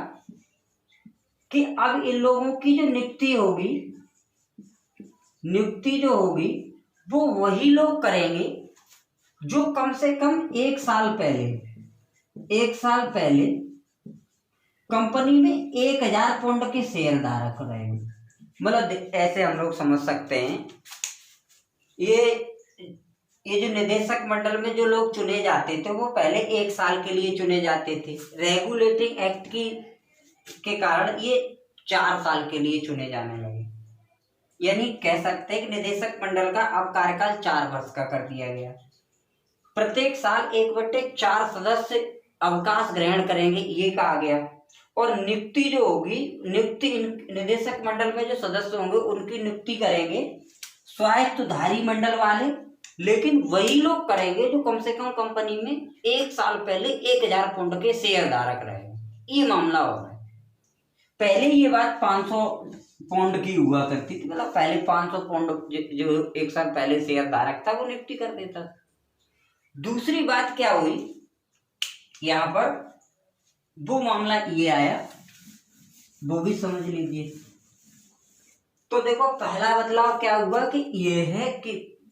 कि अब इन लोगों की जो नियुक्ति जो होगी वो वही लोग करेंगे जो कम से कम 1 साल पहले कंपनी में 1000 पाउंड के शेयर धारक रहेंगे। मतलब ऐसे हम लोग समझ सकते हैं, ये जो निदेशक मंडल में जो लोग चुने जाते थे वो पहले 1 साल के लिए चुने जाते थे। रेगुलेटिंग एक्ट के कारण ये 4 साल के लिए चुने जाने लगे। यानी कह सकते हैं कि निदेशक मंडल का अब कार्यकाल 4 वर्ष का कर दिया गया। प्रत्येक साल 1/4 सदस्य अवकाश ग्रहण करेंगे, ये कहा गया। और नियुक्ति जो होगी, निदेशक मंडल में जो सदस्य होंगे उनकी नियुक्ति करेंगे स्वायत्तधारी मंडल वाले, लेकिन वही लोग करेंगे जो कम से कम कंपनी में 1 साल पहले 1000 पाउंड के शेयर धारक रहेंगे। ये मामला हो रहा है। पहले ये बात 500 पाउंड की हुआ करती थी, मतलब पहले 500 पाउंड जो एक साल पहले शेयर धारक था वो निफ्टी कर देता। दूसरी बात क्या हुई, यहाँ पर वो मामला ये आया, वो भी समझ लीजिए। तो देखो पहला बदलाव क्या हुआ कि ये है कि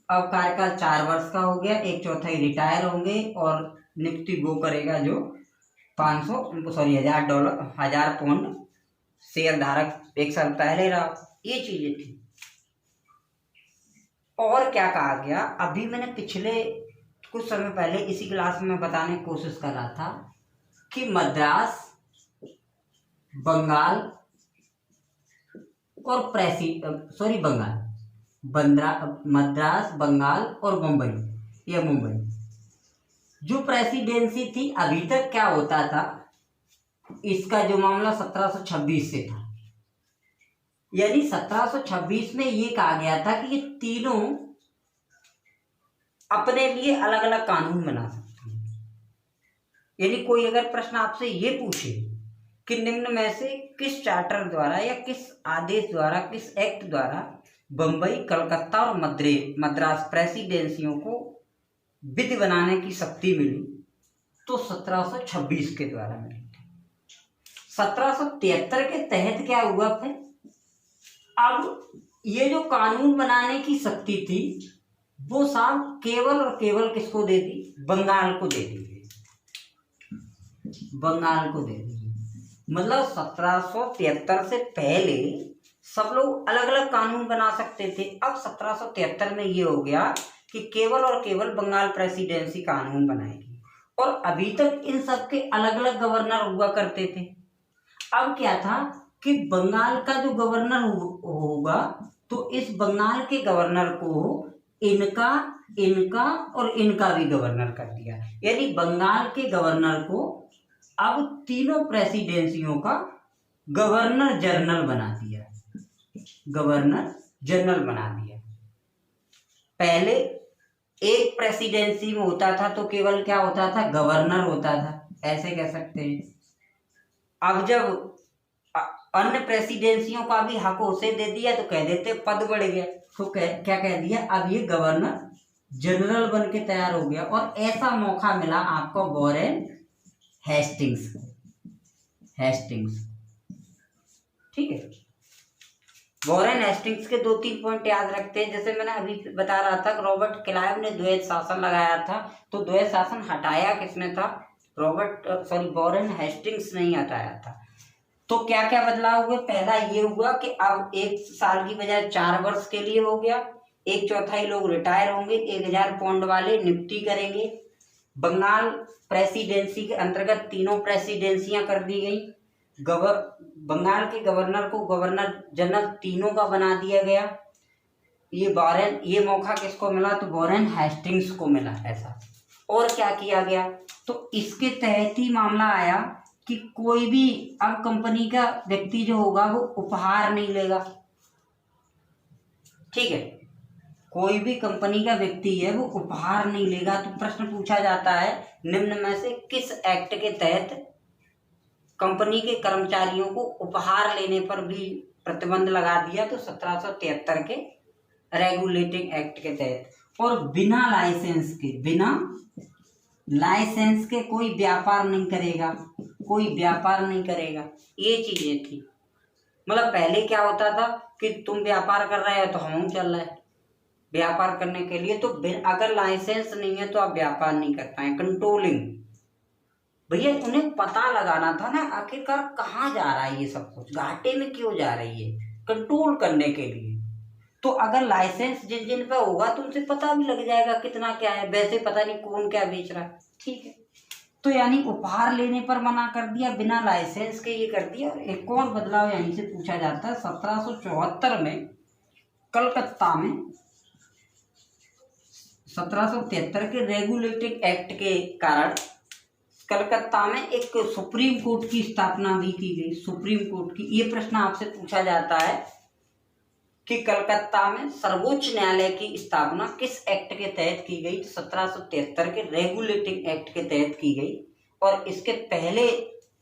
अब कार्यकाल 4 वर्ष का हो गया, 1/4 रिटायर होंगे और निफ्टी वो करेगा जो 1000 पाउंड शेयर धारक एक साल पहले रहा। ये चीजें थी। और क्या कहा गया, अभी मैंने पिछले कुछ समय पहले इसी क्लास में बताने की कोशिश कर रहा था कि मद्रास, बंगाल और मद्रास, बंगाल और मुंबई, जो प्रेसिडेंसी थी अभी तक क्या होता था, इसका जो मामला 1726 से था। यानी 1726 में ये कहा गया था कि ये तीनों अपने लिए अलग अलग कानून बना सकते हैं। यानी कोई अगर प्रश्न आपसे ये पूछे कि निम्न में से किस चार्टर द्वारा या किस आदेश द्वारा, किस एक्ट द्वारा बंबई, कलकत्ता और मद्रास प्रेसिडेंसियों को विधि बनाने की शक्ति मिली, तो 1726 के द्वारा मिली। 1773 के तहत क्या हुआ फिर, अब ये जो कानून बनाने की शक्ति थी वो साहब केवल और केवल किसको दे दी, बंगाल को दे दी। बंगाल को दे दी। मतलब 1773 से पहले सब लोग अलग अलग कानून बना सकते थे। अब 1773 में ये हो गया कि केवल और केवल बंगाल प्रेसिडेंसी कानून बनाएगी, और अभी तक इन सब के अलग अलग गवर्नर हुआ करते थे। अब क्या था कि बंगाल का जो गवर्नर होगा, तो इस बंगाल के गवर्नर को इनका और इनका भी गवर्नर कर दिया। यानी बंगाल के गवर्नर को अब तीनों प्रेसिडेंसियों का गवर्नर जनरल बना दिया। पहले एक प्रेसिडेंसी में होता था तो केवल क्या होता था, गवर्नर होता था, ऐसे कह सकते हैं। अब जब अन्य प्रेसिडेंसियों का भी हक उसे दे दिया तो कह देते पद बढ़ गया, तो क्या कह दिया, अब ये गवर्नर जनरल बन के तैयार हो गया। और ऐसा मौका मिला आपको वॉरेन हेस्टिंग्स, ठीक है। वॉरेन हेस्टिंग्स के 2-3 पॉइंट याद रखते हैं। जैसे मैंने अभी बता रहा था कि रॉबर्ट क्लाइव ने द्वैध शासन लगाया था, तो द्वैध शासन हटाया किसने था, वॉरेन हेस्टिंग्स ने हटाया था। तो क्या क्या बदलाव हुए, पहला ये हुआ कि अब 1 साल की बजाय 4 वर्ष के लिए हो गया, 1/4 लोग रिटायर होंगे, 1000 पाउंड वाले निफ्टी करेंगे। बंगाल प्रेसिडेंसी के अंतर्गत तीनों प्रेसिडेंसियां कर दी गई। बंगाल के गवर्नर को गवर्नर जनरल तीनों का बना दिया गया। ये मौका किसको मिला, तो वॉरेन हेस्टिंग्स को मिला ऐसा। और क्या किया गया, तो इसके तहत ही मामला आया कि कोई भी अब कंपनी का व्यक्ति जो होगा वो उपहार नहीं लेगा, ठीक है। कोई भी कंपनी का व्यक्ति है वो उपहार नहीं लेगा। तो प्रश्न पूछा जाता है निम्न में से किस एक्ट के तहत कंपनी के कर्मचारियों को उपहार लेने पर भी प्रतिबंध लगा दिया, तो 1773 के रेगुलेटिंग एक्ट के तहत। और बिना लाइसेंस के कोई व्यापार नहीं करेगा, ये चीजें थी। मतलब पहले क्या होता था कि तुम व्यापार कर रहे हो तो हम चल रहे हैं व्यापार करने के लिए, तो अगर लाइसेंस नहीं है तो आप व्यापार नहीं कर पाए। कंट्रोलिंग, भैया उन्हें पता लगाना था ना आखिरकार कहाँ जा रहा है ये सब कुछ, घाटे में क्यों जा रही है, कंट्रोल करने के लिए। तो अगर लाइसेंस जिन पे होगा तो उनसे पता भी लग जाएगा कितना क्या है, वैसे पता नहीं कौन क्या बेच रहा है, ठीक है। तो यानी उपहार लेने पर मना कर दिया, बिना लाइसेंस के ये कर दिया। और एक और बदलाव यहीं से पूछा जाता है, 1774 में कलकत्ता में 1773 के रेगुलेटिंग एक्ट के कारण कलकत्ता में एक सुप्रीम कोर्ट की स्थापना भी की गई। सुप्रीम कोर्ट की, ये प्रश्न आपसे पूछा जाता है कि कलकत्ता में सर्वोच्च न्यायालय की स्थापना किस एक्ट के तहत की गई, तो 1773 के रेगुलेटिंग एक्ट के तहत की गई। और इसके पहले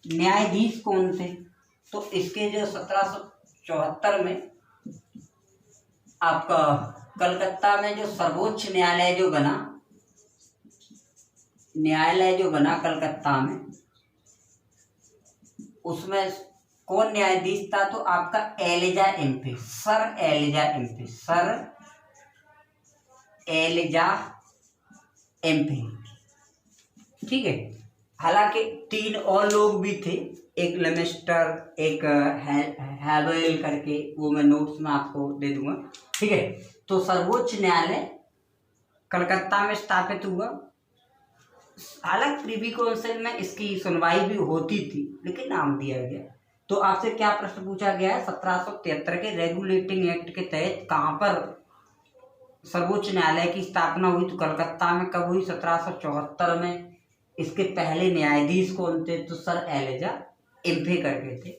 न्यायाधीश कौन थे, तो इसके जो 1774 में आपका कलकत्ता में जो सर्वोच्च न्यायालय जो बना कलकत्ता में, उसमें कौन न्यायाधीश था? तो आपका एलिजा एम्फे, सर एलिजा एम्फे। ठीक है। हालांकि 3 और लोग भी थे, एक लेमेस्टर, एक हैवेल करके, वो मैं नोट्स में आपको दे दूंगा। ठीक है। तो सर्वोच्च न्यायालय कलकत्ता में स्थापित हुआ। हालांकि प्रिवी काउंसिल में इसकी सुनवाई भी होती थी, लेकिन नाम दिया गया। तो आपसे क्या प्रश्न पूछा गया है? 1773 के रेगुलेटिंग एक्ट के तहत कहाँ पर सर्वोच्च न्यायालय की स्थापना हुई? तो कलकत्ता में। कब हुई? 1774 में। इसके पहले न्यायाधीश कौन थे? तो सर एलिजा एम्फे करके थे।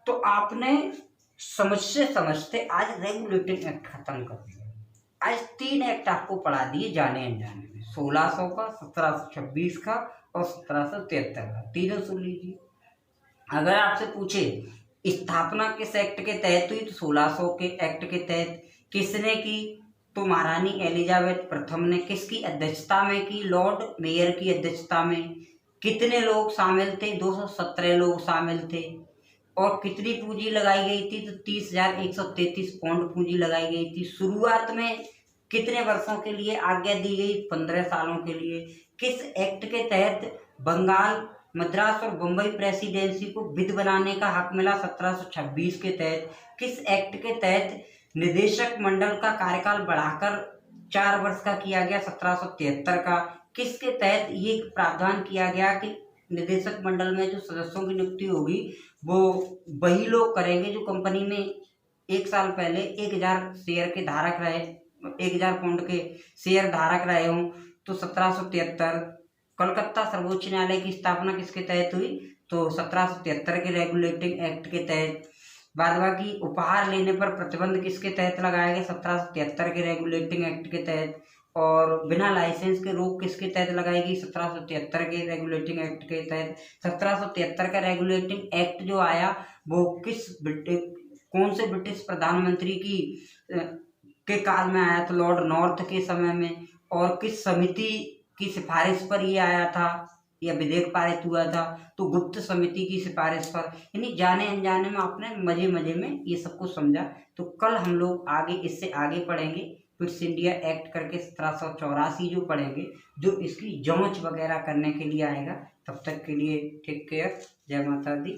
तो आपने समझते आज रेगुलेटिंग एक्ट खत्म कर दिया। आज 3 एक्ट आपको पढ़ा दिए जाने अनजाने में, 1600 का, 1726 का और 1773 का। तीनों सुन लीजिए। अगर आपसे पूछे स्थापना किस एक्ट के तहत हुई, तो 1600 के एक्ट के तहत। किसने की? तो महारानी एलिजाबेथ प्रथम ने। किसकी अध्यक्षता में की? लॉर्ड मेयर की अध्यक्षता में। कितने लोग शामिल थे? 217 लोग शामिल थे। और कितनी पूंजी लगाई गई थी? तो 30,133 पाउंड पूंजी लगाई गई थी। शुरुआत में कितने वर्षों के लिए आज्ञा दी गई? 15 सालों के लिए। किस एक्ट के तहत बंगाल, मद्रास और बम्बई प्रेसिडेंसी को विध बनाने का हक मिला? 1726 के तहत। किस एक्ट के तहत निदेशक मंडल का कार्यकाल बढ़ाकर 4 वर्ष का किया गया? 1773 का। किसके तहत ये प्रावधान किया गया कि निदेशक मंडल में जो सदस्यों की नियुक्ति होगी वो वही लोग करेंगे जो कंपनी में 1 साल पहले 1000 शेयर के धारक रहे, 1000 पाउंड के शेयर धारक रहे हों। तो 1773। कलकत्ता सर्वोच्च न्यायालय की स्थापना किसके तहत हुई? तो 1773 के रेगुलेटिंग एक्ट के तहत। बाद बाकी उपहार लेने पर प्रतिबंध किसके तहत लगाया गया? 1773 के रेगुलेटिंग एक्ट के तहत। और बिना लाइसेंस के रोक किसके तहत लगाई गई? 1773 के रेगुलेटिंग एक्ट के तहत। 1773 का रेगुलेटिंग एक्ट जो आया वो कौन से ब्रिटिश प्रधानमंत्री के काल में आया? तो लॉर्ड नॉर्थ के समय में। और किस समिति की सिफारिश पर ये आया था या विधेयक पारित हुआ था? तो गुप्त समिति की सिफारिश पर। यानी जाने अनजाने में आपने मजे में ये सब कुछ समझा। तो कल हम लोग आगे इससे आगे पढ़ेंगे, ब्रिटिश इंडिया एक्ट करके 1784 जो पढ़ेंगे, जो इसकी जांच वगैरह करने के लिए आएगा। तब तक के लिए टेक केयर। जय माता दी।